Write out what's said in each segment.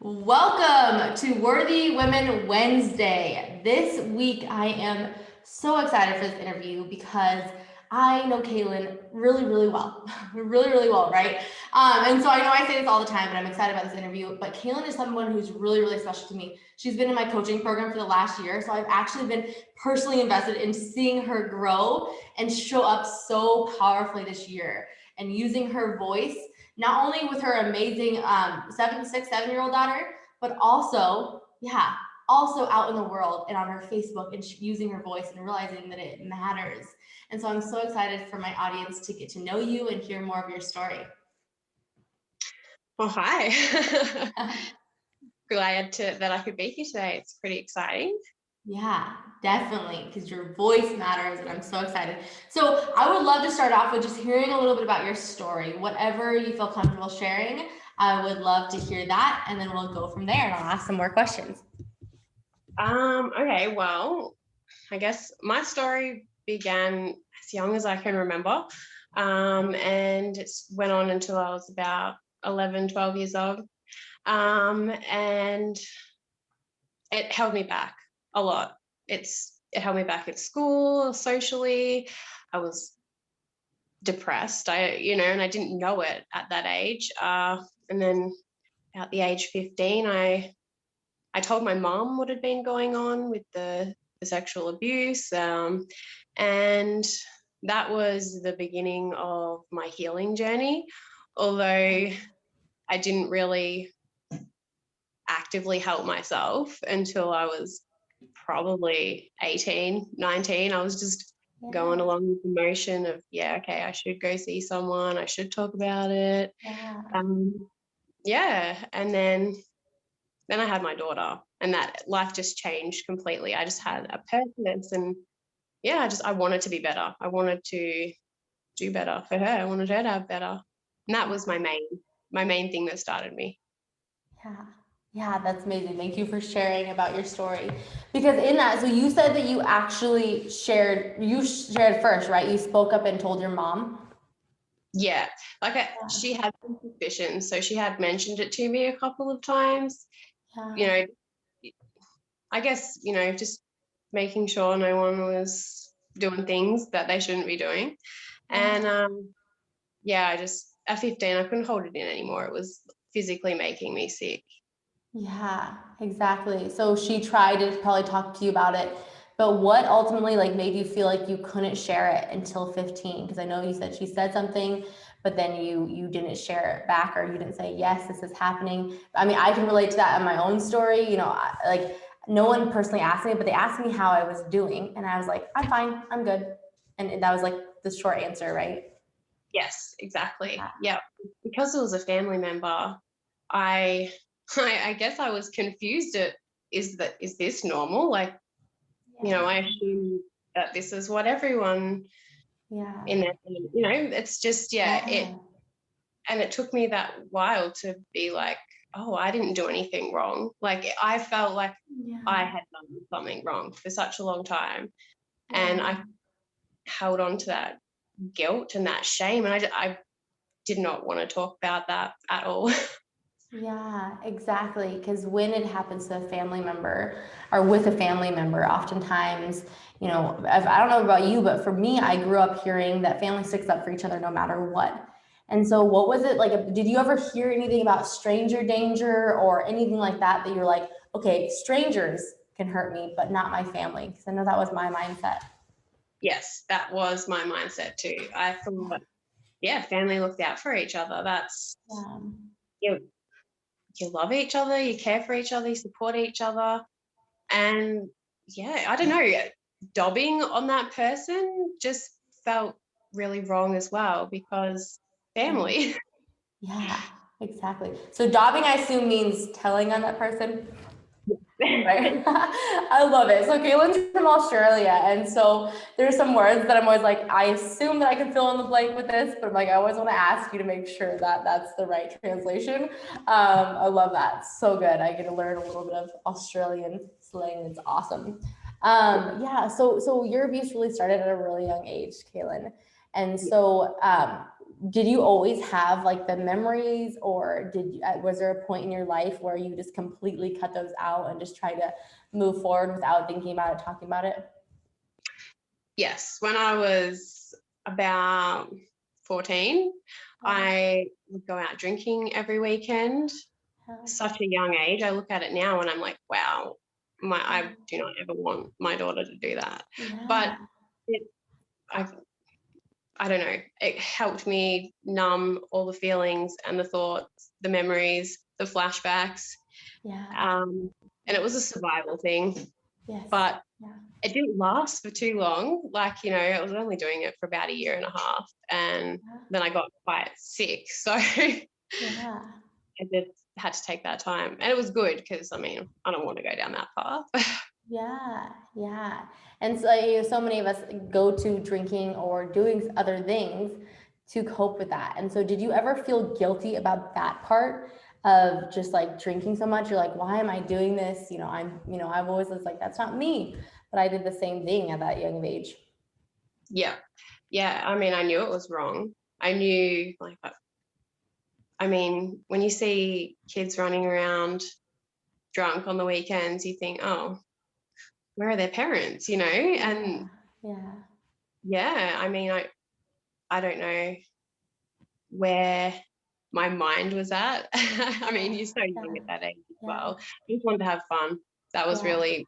Welcome to Worthy Women Wednesday. This week I am so excited for this interview because I know Cailin really well. really well, right? And so I know I say this all the time, but I'm excited about this interview. But Cailin is someone who's really special to me. She's been in my coaching program for the last year, so I've actually been personally invested in seeing her grow and show up so powerfully this year and using her voice not only with her amazing 7-year-old daughter, but also, also out in the world and on her Facebook and using her voice and realizing that it matters. And so I'm so excited for my audience to get to know you and hear more of your story. Well, hi. Glad that I could be here today. It's pretty exciting. Yeah, definitely, because your voice matters, and I'm so excited. So I would love to start off with just hearing a little bit about your story. Whatever you feel comfortable sharing, I would love to hear that, and then we'll go from there, and I'll ask some more questions. Okay, well, I guess my story began as young as I can remember, and it went on until I was about 11, 12 years old, and it held me back a lot. It held me back at school, socially. I was depressed, and I didn't know it at that age. And then at the age 15, I told my mom what had been going on with the sexual abuse, and that was the beginning of my healing journey, although I didn't really actively help myself until I was probably 18, 19. I was just going along with the motion of, okay, I should go see someone, I should talk about it. And then I had my daughter, and that life just changed completely. I just had a purpose, and I wanted to be better. I wanted to do better for her. I wanted her to have better. And that was my main thing that started me. Yeah, that's amazing. Thank you for sharing about your story. Because in that, so you said that you actually shared first, right? You spoke up and told your mom. Yeah, she had some suspicions, so she had mentioned it to me a couple of times. I guess, just making sure no one was doing things that they shouldn't be doing. And at 15, I couldn't hold it in anymore. It was physically making me sick. Yeah, exactly. So she tried to probably talk to you about it, but what ultimately made you feel like you couldn't share it until 15? Because I know you said she said something, but then you didn't share it back, or you didn't say, yes, this is happening. I mean, I can relate to that in my own story. No one personally asked me, but they asked me how I was doing, and I was like, I'm fine, I'm good. And that was the short answer, right? Yes, exactly. Yeah. Because it was a family member, I guess I was confused at, is this normal? I assume that this is what everyone in there, it's just, and it took me that while to be like, oh, I didn't do anything wrong. I felt like I had done something wrong for such a long time. And I held on to that guilt and that shame. And I did not want to talk about that at all. Yeah, exactly. Because when it happens to a family member or with a family member, oftentimes, I don't know about you, but for me, I grew up hearing that family sticks up for each other no matter what. And so what was it like? Did you ever hear anything about stranger danger or anything like that you're like, okay, strangers can hurt me, but not my family? Because I know that was my mindset. Yes, that was my mindset too. I thought, family looked out for each other. That's, you love each other, you care for each other, you support each other. And I don't know, dobbing on that person just felt really wrong as well, because family. Yeah, exactly. So dobbing, I assume, means telling on that person. Right. I love it. So Cailin's from Australia, and so there's some words that I'm always like, I assume that I can fill in the blank with this, but I always want to ask you to make sure that that's the right translation. I love that. So good. I get to learn a little bit of Australian slang. It's awesome. So your abuse really started at a really young age, Cailin. And so did you always have like the memories, or was there a point in your life where you just completely cut those out and just try to move forward without thinking about it, talking about it? Yes, when I was about 14, I would go out drinking every weekend. Such a young age. I look at it now and I'm like, wow, I do not ever want my daughter to do that. But I don't know, it helped me numb all the feelings and the thoughts, the memories, the flashbacks. And it was a survival thing. But it didn't last for too long. Like, I was only doing it for about a year and a half, and then I got quite sick. So I just had to take that time. And it was good because, I don't want to go down that path. Yeah. And so, so many of us go to drinking or doing other things to cope with that. And so did you ever feel guilty about that part of just like drinking so much? You're like, why am I doing this? I've always was like, that's not me. But I did the same thing at that young age. Yeah. I knew it was wrong. I knew, when you see kids running around drunk on the weekends, you think, oh, where are their parents, And I don't know where my mind was at. You're so young at that age as well. I just wanted to have fun. That was really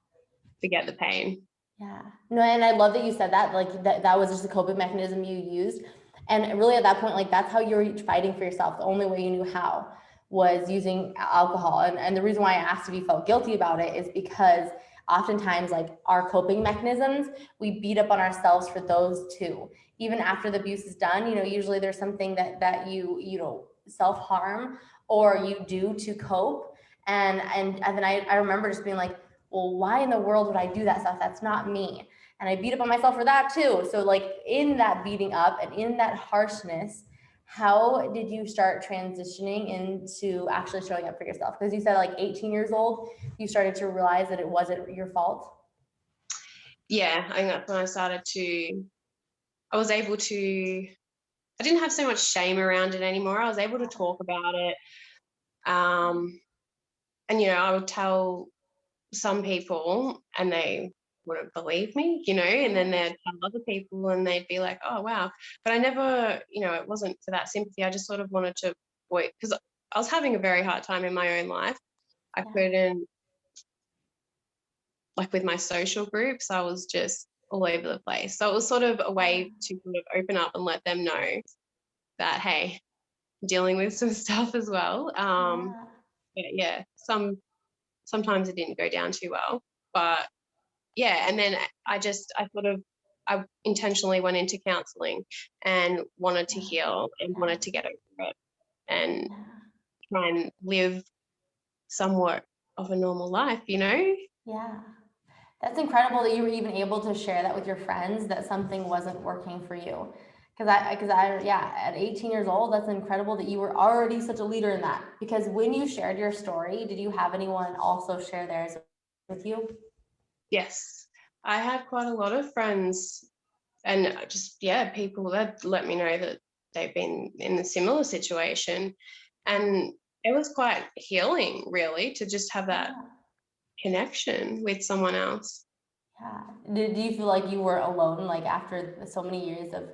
forget the pain. No, and I love that you said that, like that was just a coping mechanism you used. And really at that point, like that's how you were fighting for yourself. The only way you knew how was using alcohol. And the reason why I asked if you felt guilty about it is because oftentimes like our coping mechanisms, we beat up on ourselves for those too. Even after the abuse is done, usually there's something that you self-harm or you do to cope. And then I remember just being like, well, why in the world would I do that stuff? That's not me. And I beat up on myself for that too. So like in that beating up and in that harshness, how did you start transitioning into actually showing up for yourself? Because you said like 18 years old, you started to realize that it wasn't your fault. Yeah, I think that's when I didn't have so much shame around it anymore. I was able to talk about it. And, I would tell some people and they wouldn't believe me, and then they'd tell other people and they'd be like, oh, wow. But I never, it wasn't for that sympathy. I just sort of wanted to wait because I was having a very hard time in my own life. I couldn't, like with my social groups, I was just all over the place. So it was sort of a way to sort of open up and let them know that, hey, I'm dealing with some stuff as well. But sometimes it didn't go down too well. But and then I intentionally went into counseling and wanted to heal and wanted to get over it and try and live somewhat of a normal life, Yeah. That's incredible that you were even able to share that with your friends, that something wasn't working for you. At 18 years old, that's incredible that you were already such a leader in that. Because when you shared your story, did you have anyone also share theirs with you? Yes, I had quite a lot of friends and just, people that let me know that they've been in a similar situation. And it was quite healing, really, to just have that connection with someone else. Do you feel like you were alone, like after so many years of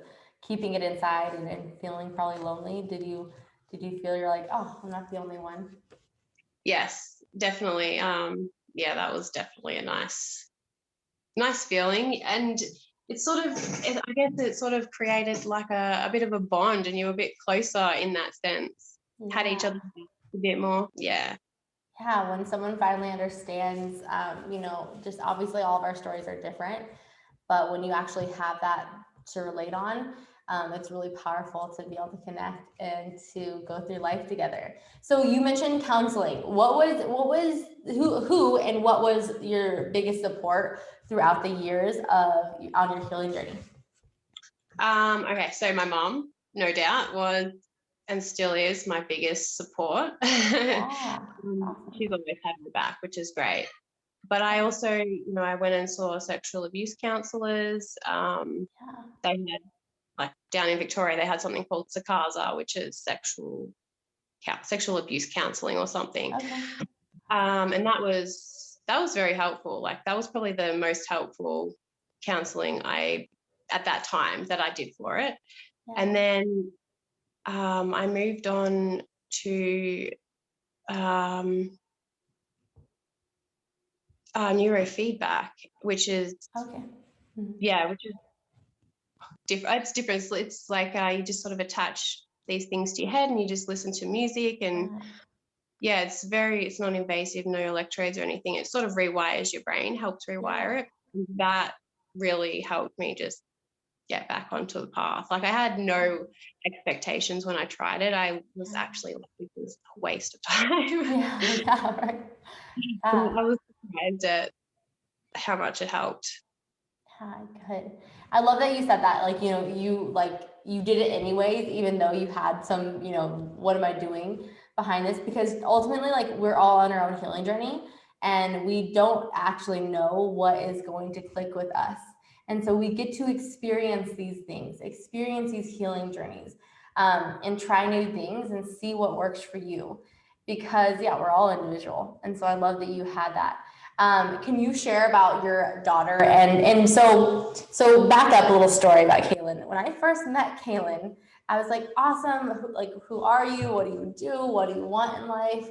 keeping it inside and feeling probably lonely? Did you feel you're like, oh, I'm not the only one? Yes, definitely. That was definitely a nice feeling. And I guess it sort of created like a bit of a bond and you were a bit closer in that sense. Had each other a bit more. Yeah, when someone finally understands, just obviously all of our stories are different, but when you actually have that to relate on, it's really powerful to be able to connect and to go through life together. So you mentioned counseling. What was and what was your biggest support throughout the years on your healing journey? Okay, so my mom, no doubt, was and still is my biggest support. She's always had my back, which is great. But I also, I went and saw sexual abuse counselors. They had like down in Victoria, they had something called SACASA, which is sexual abuse counselling or something. Okay. And that was very helpful. Like that was probably the most helpful counselling at that time that I did for it. Yeah. And then I moved on to Neurofeedback, which is Okay. which is different. It's different. It's like you just sort of attach these things to your head and you just listen to music and it's non-invasive, no electrodes or anything. It sort of rewires your brain, helps rewire it. That really helped me just get back onto the path. Like I had no expectations when I tried it. I was actually like, it was a waste of time. Right. I was surprised at how much it helped. Good. I love that you said that. Like, you know, you did it anyways, even though you had some, you know, what am I doing behind this? Because ultimately, like, we're all on our own healing journey and we don't actually know what is going to click with us. And so we get to experience these things, experience these healing journeys, and try new things and see what works for you. Because we're all individual. And so I love that you had that. Can you share about your daughter? And so back up a little story about Cailin. When I first met Cailin, I was like, awesome. Who are you? What do you do? What do you want in life?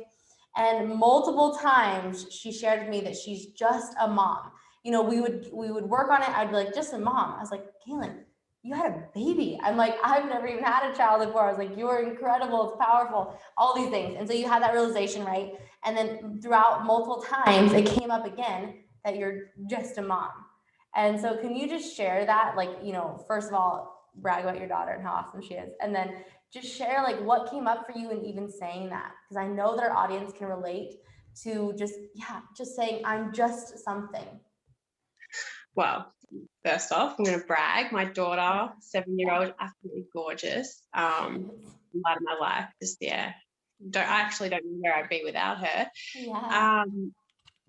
And multiple times she shared with me that she's just a mom. You know, we would work on it. I'd be like, just a mom. I was like, Cailin, you had a baby. I'm like, I've never even had a child before. I was like, you're incredible. It's powerful. All these things. And so you had that realization, right? And then throughout multiple times, it came up again that you're just a mom. And so can you just share that? Like, you know, first of all, brag about your daughter and how awesome she is. And then just share like what came up for you in even saying that. Because I know that our audience can relate to just saying, I'm just something. Well, first off, I'm going to brag. My daughter, 7-year-old, absolutely gorgeous. Light of my life. Just, I actually don't know where I'd be without her.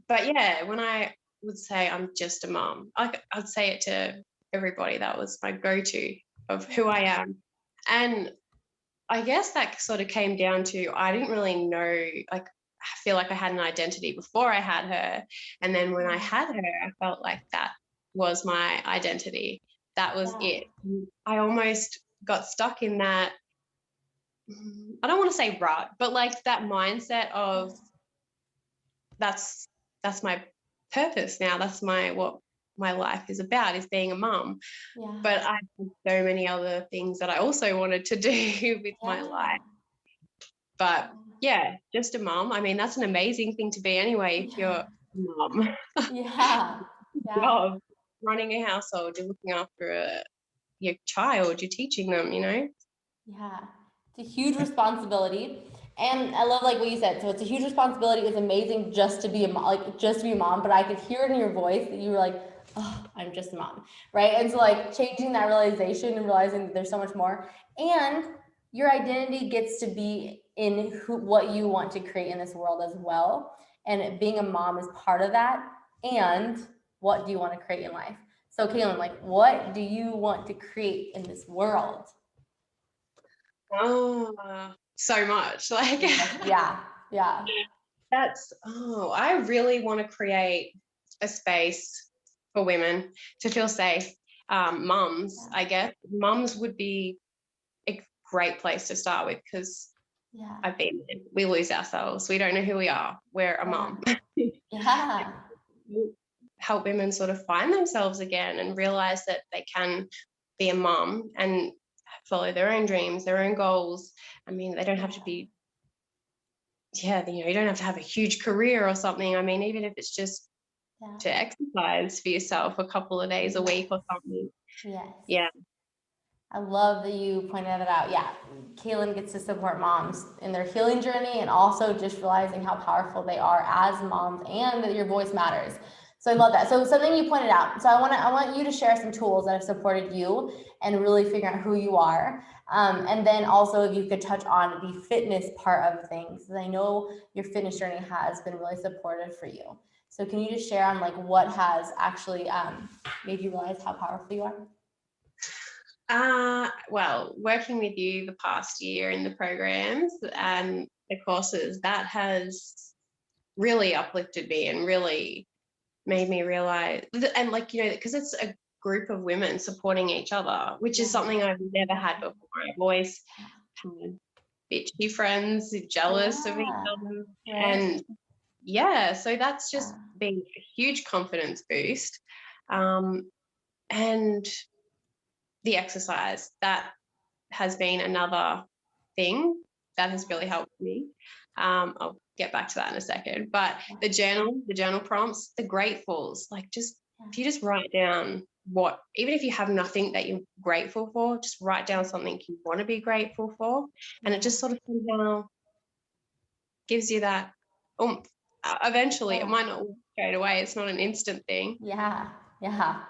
But when I would say I'm just a mom, I'd say it to everybody. That was my go-to of who I am. And I guess that sort of came down to, I didn't really know, like, I feel like I had an identity before I had her. And then when I had her, I felt like that was my identity. That was it. I almost got stuck in that, I don't want to say rut, but like that mindset of that's my purpose now. That's what my life is about, is being a mum. But I had so many other things that I also wanted to do with my life. But just a mum. I mean, that's an amazing thing to be anyway if you're a mum. Job, running a household, you're looking after your child, you're teaching them, you know? It's a huge responsibility. And I love like what you said. So it's a huge responsibility. It's amazing just to be a mom, but I could hear it in your voice that you were like, oh, I'm just a mom, right? And so like changing that realization and realizing that there's so much more, and your identity gets to be in what you want to create in this world as well. And being a mom is part of that. And what do you want to create in life? So Cailin, like, what do you want to create in this world? Oh, so much. Like, that's, I really want to create a space for women to feel safe. Mums, I guess. Mums would be a great place to start with, because I've been there. We lose ourselves. We don't know who we are. We're a mum. Help women sort of find themselves again and realize that they can be a mum and follow their own dreams, their own goals. I mean, they don't have to be, you don't have to have a huge career or something. I mean, even if it's just to exercise for yourself a couple of days a week or something. I love that you pointed that out. Cailin gets to support moms in their healing journey and also just realizing how powerful they are as moms and that your voice matters. So I love that. So something you pointed out. So I want you to share some tools that have supported you and really figure out who you are. And then also if you could touch on the fitness part of things, because I know your fitness journey has been really supportive for you. So can you just share on like what has actually made you realize how powerful you are? Well, working with you the past year in the programs and the courses, that has really uplifted me and really made me realize, and like, because it's a group of women supporting each other, which is something I've never had before. I've always had bitchy friends, jealous of each Yeah. other. Right. And so that's just been a huge confidence boost. And the exercise, that has been another thing that has really helped me. I'll get back to that in a second. But the journal prompts, the gratefuls, like just if you just write down even if you have nothing that you're grateful for, just write down something you want to be grateful for. And it just sort of somehow gives you that oomph. Eventually, it might not work straight away. It's not an instant thing. Yeah. Yeah.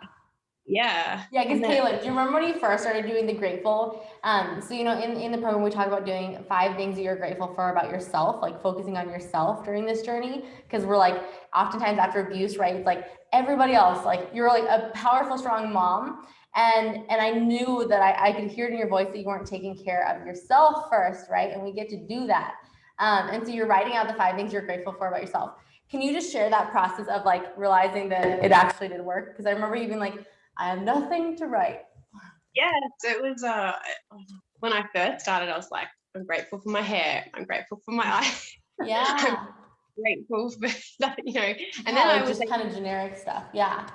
Yeah. Yeah, because Cailin, do you remember when you first started doing the grateful? So in the program we talk about doing 5 things that you're grateful for about yourself, like focusing on yourself during this journey. Because we're like, oftentimes after abuse, right? It's like everybody else, like you're like a powerful, strong mom. And I knew that I could hear it in your voice that you weren't taking care of yourself first, right? And we get to do that. And so you're writing out the 5 things you're grateful for about yourself. Can you just share that process of like realizing that it actually did work? Because I remember you being like, I have nothing to write. Yes, it was when I first started, I was like, I'm grateful for my hair, I'm grateful for my eyes. Yeah. I'm grateful for that, and yeah, then like I was just kind of generic stuff. Yeah.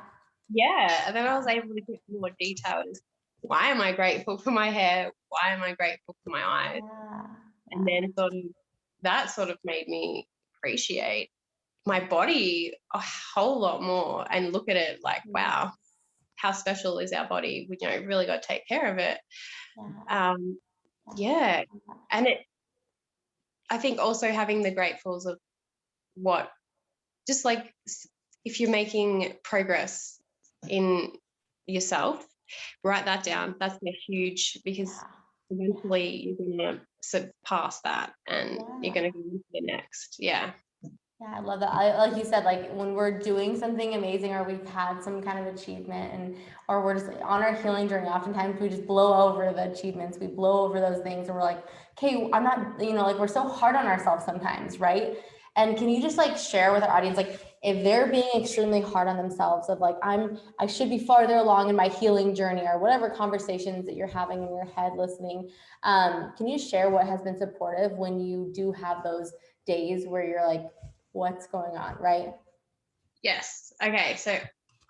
and then I was able to get more details. Why am I grateful for my hair? Why am I grateful for my eyes? Yeah. And then that sort of made me appreciate my body a whole lot more and look at it like, wow, how special is our body? We really got to take care of it. And I think also having the gratefuls of what, just like if you're making progress in yourself, write that down. That's a huge, because eventually you're going to surpass that and you're going to go into the next. Yeah. Yeah, I love that. Like you said, like when we're doing something amazing or we've had some kind of achievement or we're just on our healing journey, oftentimes we just blow over the achievements, we blow over those things and we're like, okay, I'm not, like we're so hard on ourselves sometimes, right? And can you just like share with our audience, like if they're being extremely hard on themselves of like, I should be farther along in my healing journey or whatever conversations that you're having in your head listening, can you share what has been supportive when you do have those days where you're like, what's going on, right? Yes. Okay. So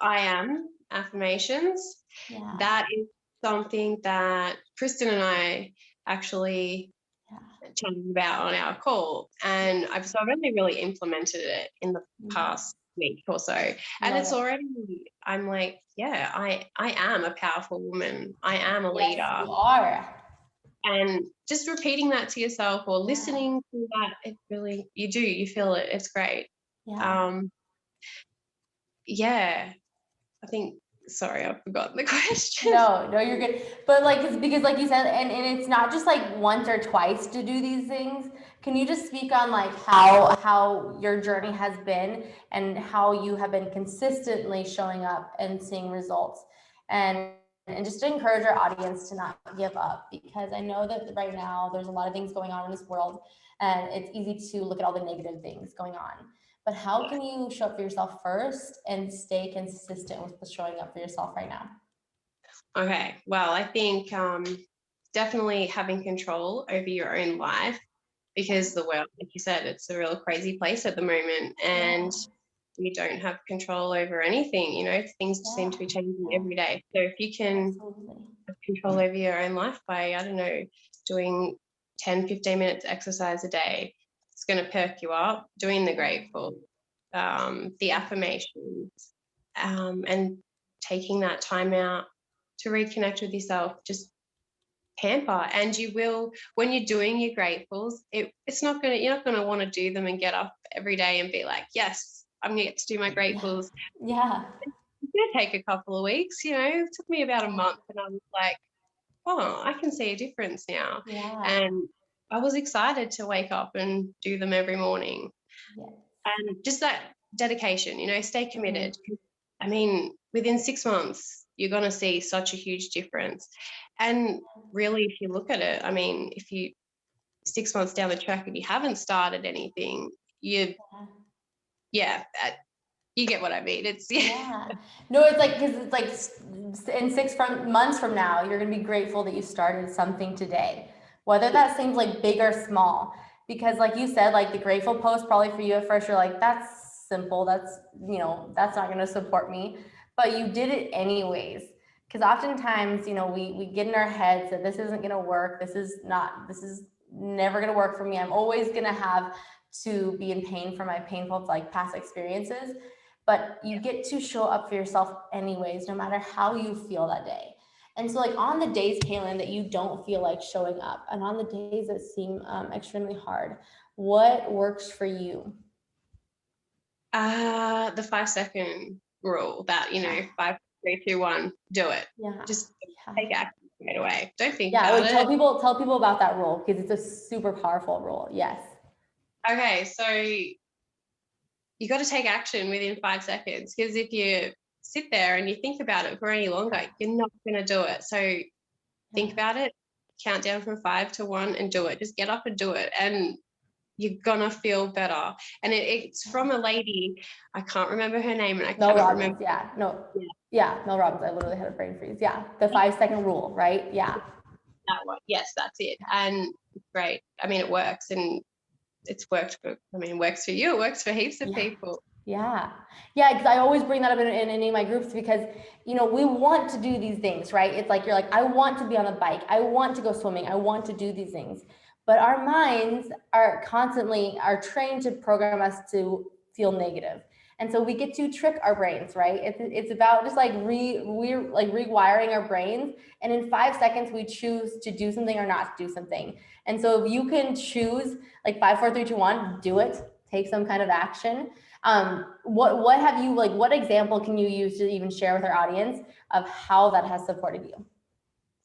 I am affirmations. Yeah. That is something that Kristen and I actually chatted about on our call. And I've only really implemented it in the past week or so. And it's already, I'm like, yeah, I am a powerful woman. I am a leader. Yes, you are. And just repeating that to yourself or listening to that, it really, you feel it. It's great. I think, sorry, I've forgotten the question. No, you're good. But like, it's because like you said, and it's not just like once or twice to do these things. Can you just speak on like how your journey has been and how you have been consistently showing up and seeing results? And just to encourage our audience to not give up, because I know that right now there's a lot of things going on in this world and it's easy to look at all the negative things going on. But how can you show up for yourself first and stay consistent with showing up for yourself right now? Okay, well, I think definitely having control over your own life, because the world, like you said, it's a real crazy place at the moment and you don't have control over anything, things seem to be changing every day. So if you can have control over your own life by, I don't know, doing 10, 15 minutes exercise a day, it's going to perk you up, doing the grateful, the affirmations, and taking that time out to reconnect with yourself, just pamper. And you will, when you're doing your gratefuls, it's not going to, you're not going to want to do them and get up every day and be like, yes, I'm going to get to do my gratefuls. Yeah. It's going to take a couple of weeks, it took me about a month and I was like, oh, I can see a difference now. And I was excited to wake up and do them every morning. And just that dedication, stay committed. I mean, within 6 months, you're going to see such a huge difference. And really, if you look at it, I mean, if you 6 months down the track and you haven't started anything, you get what I mean. It's Yeah. No, it's like, because it's like in months from now, you're going to be grateful that you started something today, whether that seems like big or small. Because like you said, like the grateful post, probably for you at first, you're like, that's simple. That's, that's not going to support me. But you did it anyways. Because oftentimes, we get in our heads that this isn't going to work. This is never going to work for me. I'm always going to have to be in pain for my painful, like, past experiences. But you get to show up for yourself anyways, no matter how you feel that day. And so, like, on the days, Cailin, that you don't feel like showing up, and on the days that seem extremely hard, what works for you? The 5-second rule that, 5, 3, 2, 1, do it. Yeah. Just take action right away. Don't think Yeah, about like, it. tell people about that rule, because it's a super powerful rule. Yes. Okay, so you got to take action within 5 seconds, because if you sit there and you think about it for any longer, you're not going to do it. So think about it, count down from 5 to 1 and do it. Just get up and do it. And you're gonna feel better. And it's from a lady, I can't remember her name, and I Mel cannot Robbins, remember. Yeah, Mel Robbins. I literally had a brain freeze. Yeah, the 5-second rule, right? Yeah. That one. Yes, that's it. And it's great. I mean, it works, and it's worked for, it works for you. It works for heaps of people. Yeah. Because I always bring that up in any of my groups, because, we want to do these things, right? It's like, you're like, I want to be on the bike. I want to go swimming. I want to do these things. But our minds are trained to program us to feel negative. And so we get to trick our brains, right? It's about just like rewiring our brains. And in 5 seconds, we choose to do something or not to do something. And so if you can choose, like, 5, 4, 3, 2, 1, do it, take some kind of action. What have you, like, what example can you use to even share with our audience of how that has supported you?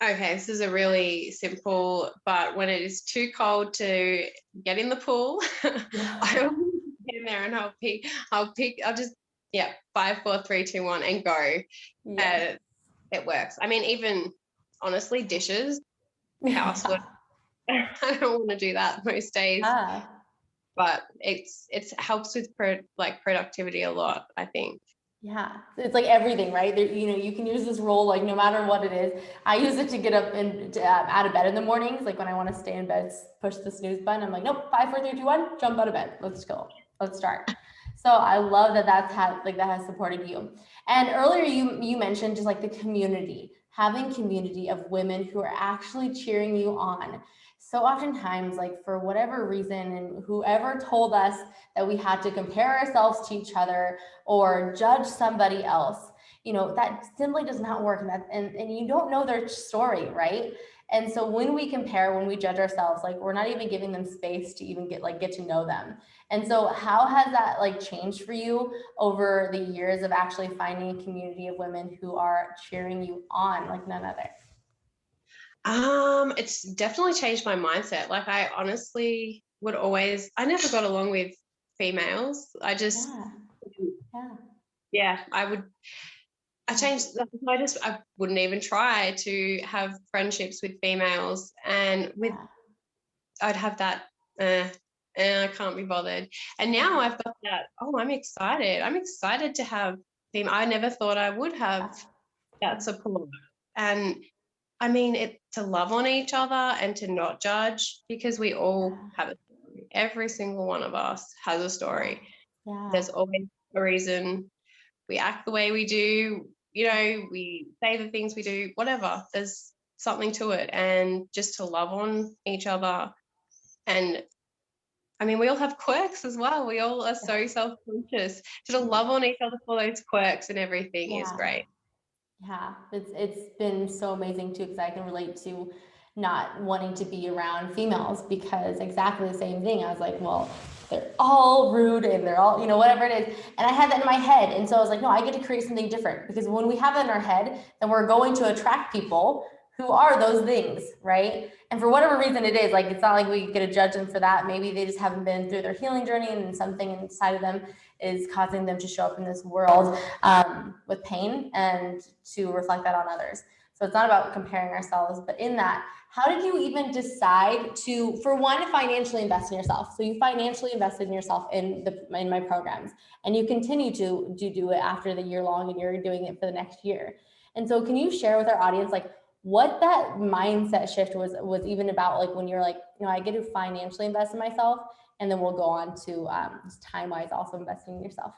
Okay, this is a really simple, but when it is too cold to get in the pool, I will get in there and I'll just 5, 4, 3, 2, 1 and go. It works. I mean, even honestly, dishes, housework, I don't want to do that most days. But it helps with productivity a lot, I think. Yeah, it's like everything, right? There, you can use this rule, like, no matter what it is. I use it to get up and out of bed in the mornings. Like, when I want to stay in bed, push the snooze button. I'm like, nope, 5, 4, 3, 2, 1, jump out of bed. Let's go. Let's start. So I love that that has supported you. And earlier you mentioned just like the community, having community of women who are actually cheering you on. So oftentimes, like, for whatever reason, and whoever told us that we had to compare ourselves to each other or judge somebody else, that simply does not work. And you don't know their story, right? And so when we compare, when we judge ourselves, like, we're not even giving them space to even get to know them. And so how has that, like, changed for you over the years of actually finding a community of women who are cheering you on like none other? It's definitely changed my mindset. Like, I honestly I never got along with females. I just, I wouldn't even try to have friendships with females, and I'd have that, I can't be bothered. And now I've got that, I'm excited to have them. I never thought I would have that support. And I mean, to love on each other and to not judge, because we all have a story. Every single one of us has a story. There's always a reason we act the way we do, we say the things we do, whatever. There's something to it. And just to love on each other. And I mean, we all have quirks as well. We all are so self-conscious. To love on each other for those quirks and everything is great. Yeah, it's been so amazing too, because I can relate to not wanting to be around females, because exactly the same thing. I was like, well, they're all rude and they're all, whatever it is. And I had that in my head. And so I was like, no, I get to create something different, because when we have that in our head, then we're going to attract people who are those things, right? And for whatever reason it is, like, it's not like we get to judge them for that. Maybe they just haven't been through their healing journey, and something inside of them is causing them to show up in this world with pain, and to reflect that on others. So it's not about comparing ourselves, but in that, how did you even decide to, for one, financially invest in yourself? So you financially invested in yourself in my programs, and you continue to do it after the year long, and you're doing it for the next year. And so can you share with our audience, like, what that mindset shift was even about, like when you're like, I get to financially invest in myself, and then we'll go on to time-wise also investing in yourself.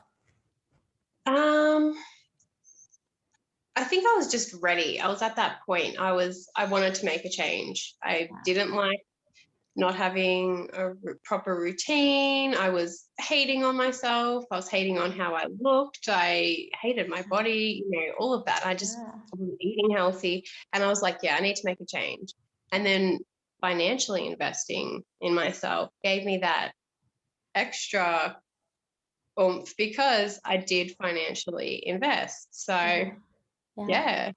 I think I was just ready. I was at that point. I wanted to make a change. I didn't like not having a proper routine. I was hating on myself. I was hating on how I looked. I hated my body, all of that. I wasn't eating healthy. And I was like, I need to make a change. And then financially investing in myself gave me that extra oomph because I did financially invest. So, yeah.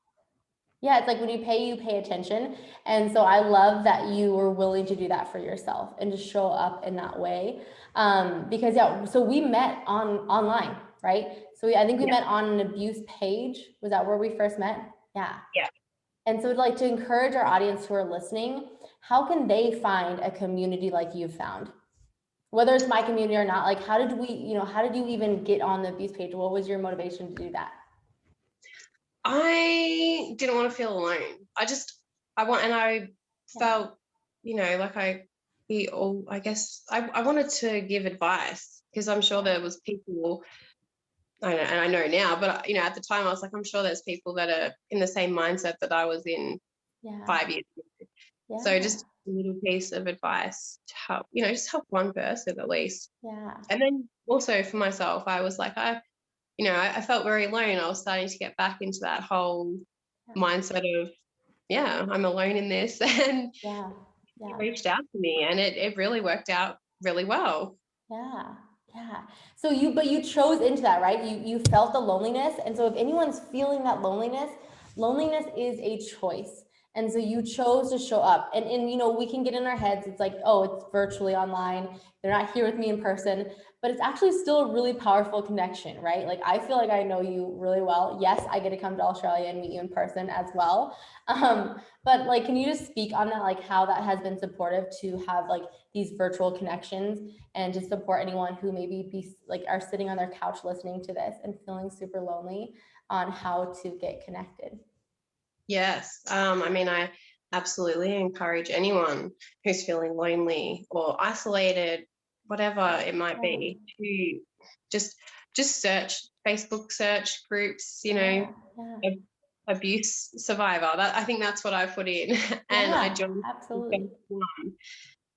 Yeah, it's like when you pay attention. And so I love that you were willing to do that for yourself and to show up in that way. Because so we met online, right? So I think we met on an abuse page. Was that where we first met? Yeah. And so like to encourage our audience who are listening, how can they find a community like you've found? Whether it's my community or not, like how did you even get on the abuse page? What was your motivation to do that? I didn't want to feel alone. I felt, like I wanted to give advice because I'm sure there was people, I know now, but at the time I was like, I'm sure there's people that are in the same mindset that I was in 5 years ago. So just a little piece of advice to help, just help one person at least. And then also for myself, I was like, I felt very alone. I was starting to get back into that whole mindset of, I'm alone in this. And he reached out to me and it really worked out really well. So you chose into that, right? You felt the loneliness. And so if anyone's feeling that loneliness is a choice. And so you chose to show up, and we can get in our heads. It's like, oh, it's virtually online. They're not here with me in person, but it's actually still a really powerful connection, right? Like I feel like I know you really well. Yes, I get to come to Australia and meet you in person as well. But like, can you just speak on that, like how that has been supportive to have like these virtual connections and to support anyone who maybe are sitting on their couch listening to this and feeling super lonely on how to get connected? Yes. I absolutely encourage anyone who's feeling lonely or isolated, whatever it might be, to just search Facebook search groups, abuse survivor. I think that's what I put in. And I joined absolutely.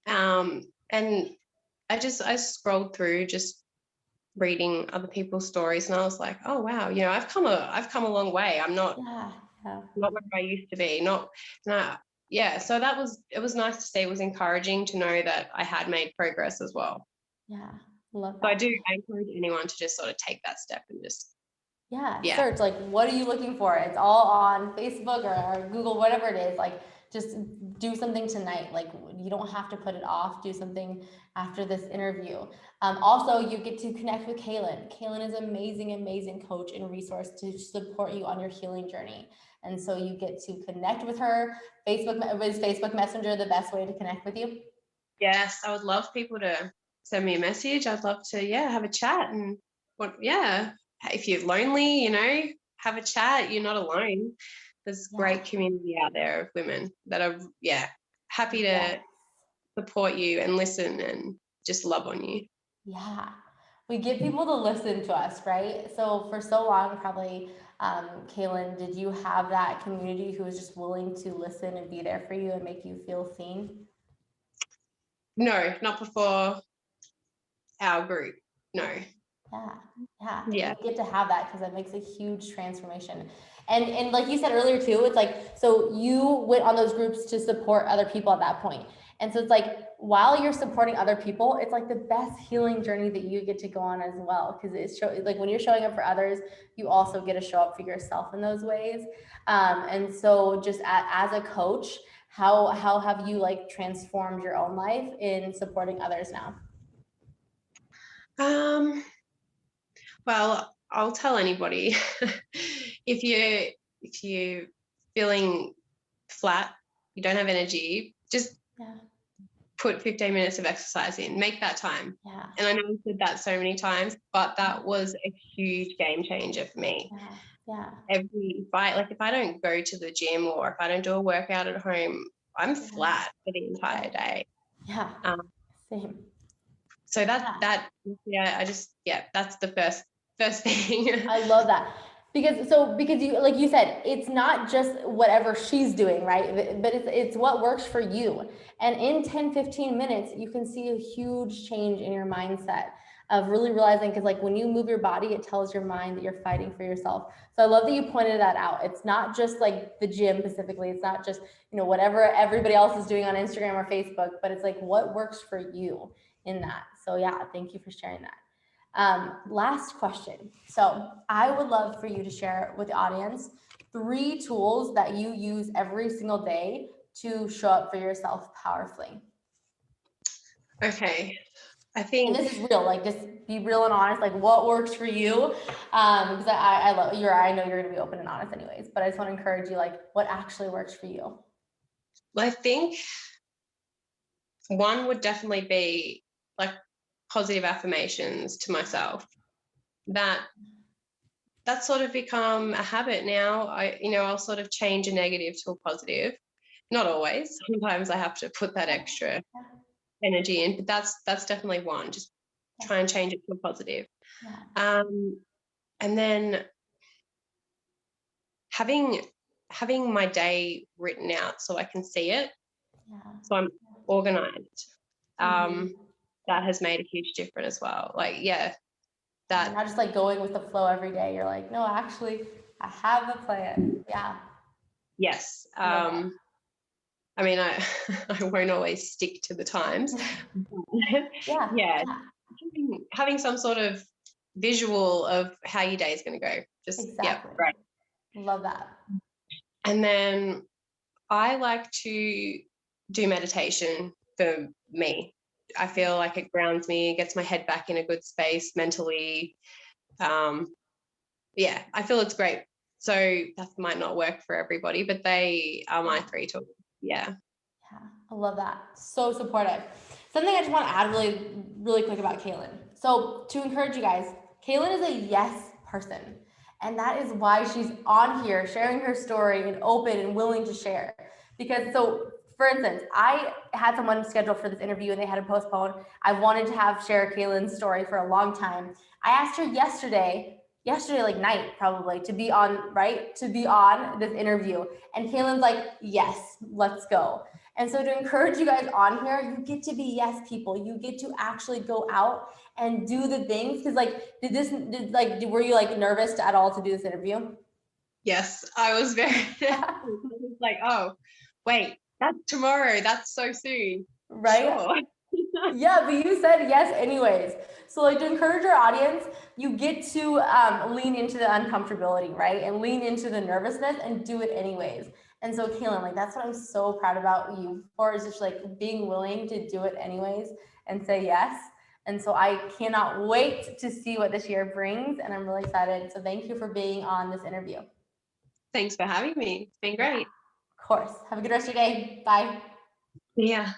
And I scrolled through just reading other people's stories, and I was like, oh wow, I've come a long way. I'm not not where I used to be. So it was nice to see. It was encouraging to know that I had made progress as well. Love that. that. I encourage anyone to just sort of take that step and just search, like, what are you looking for? It's all on Facebook or Google, whatever it is. Like, just do something tonight. Like, you don't have to put it off. Do something after this interview. Also, you get to connect with Cailin. Cailin is an amazing coach and resource to support you on your healing journey. And so you get to connect with her. Is Facebook Messenger the best way to connect with you? Yes, I would love people to send me a message. I'd love to, have a chat and if you're lonely, have a chat. You're not alone. There's great community out there of women that are, happy to support you and listen and just love on you. We get people to listen to us, right? So for so long, probably, Cailin, did you have that community who was just willing to listen and be there for you and make you feel seen? No, not before our group. No. You get to have that because that makes a huge transformation. And like you said earlier too, it's like, so you went on those groups to support other people at that point. And so it's like, while you're supporting other people, it's like the best healing journey that you get to go on as well. Because like when you're showing up for others, you also get to show up for yourself in those ways. And so just as a coach, how have you like transformed your own life in supporting others now? Well, I'll tell anybody if you feeling flat, you don't have energy, just put 15 minutes of exercise in, make that time. Yeah. And I know I said that so many times, but that was a huge game changer for me. Yeah. If I don't go to the gym or if I don't do a workout at home, I'm flat for the entire day. Yeah. Same. So that's the first thing. I love that. Because you, like you said, it's not just whatever she's doing, right? But it's what works for you. And in 10-15 minutes, you can see a huge change in your mindset of really realizing, because like when you move your body, it tells your mind that you're fighting for yourself. So I love that you pointed that out. It's not just like the gym specifically. It's not just, whatever everybody else is doing on Instagram or Facebook, but it's like what works for you in that. So yeah, thank you for sharing that. Last question. So I would love for you to share with the audience 3 tools that you use every single day to show up for yourself powerfully. Okay. I think, and this is real, like just be real and honest, like what works for you. Because I love I know you're going to be open and honest anyways, but I just want to encourage you, like what actually works for you. well, I think one would definitely be like positive affirmations to myself. That's sort of become a habit now. I'll sort of change a negative to a positive. Not always. Sometimes I have to put that extra energy in, but that's definitely one. Just try and change it to a positive. And then having my day written out so I can see it. So I'm organized. That has made a huge difference as well. That not just like going with the flow every day. You're like, no, actually, I have a plan. Yeah. Yes. I mean, I won't always stick to the times. Having some sort of visual of how your day is going to go. Great. Love that. And then I like to do meditation for me. I feel like it grounds me, gets my head back in a good space mentally. I feel it's great. So that might not work for everybody, but they are my 3 tools. Yeah, I love that. So supportive. Something I just want to add really, really quick about Cailin. So to encourage you guys, Cailin is a yes person. And that is why she's on here sharing her story and open and willing to share. Because for instance, I had someone scheduled for this interview and they had to postpone. I wanted to share Cailin's story for a long time. I asked her yesterday like night probably, to be on this interview. And Cailin's like, yes, let's go. And so to encourage you guys on here, you get to be yes people. You get to actually go out and do the things. Because were you like nervous at all to do this interview? Yes, I was very like, oh, wait, that's tomorrow. That's so soon. Right? Sure. Yeah, but you said yes anyways. So to encourage our audience, you get to lean into the uncomfortability, right? And lean into the nervousness and do it anyways. And so Cailin, that's what I'm so proud about you for, is just being willing to do it anyways and say yes. And so I cannot wait to see what this year brings, and I'm really excited. So thank you for being on this interview. Thanks for having me. It's been great. Of course. Have a good rest of your day. Bye. Yeah.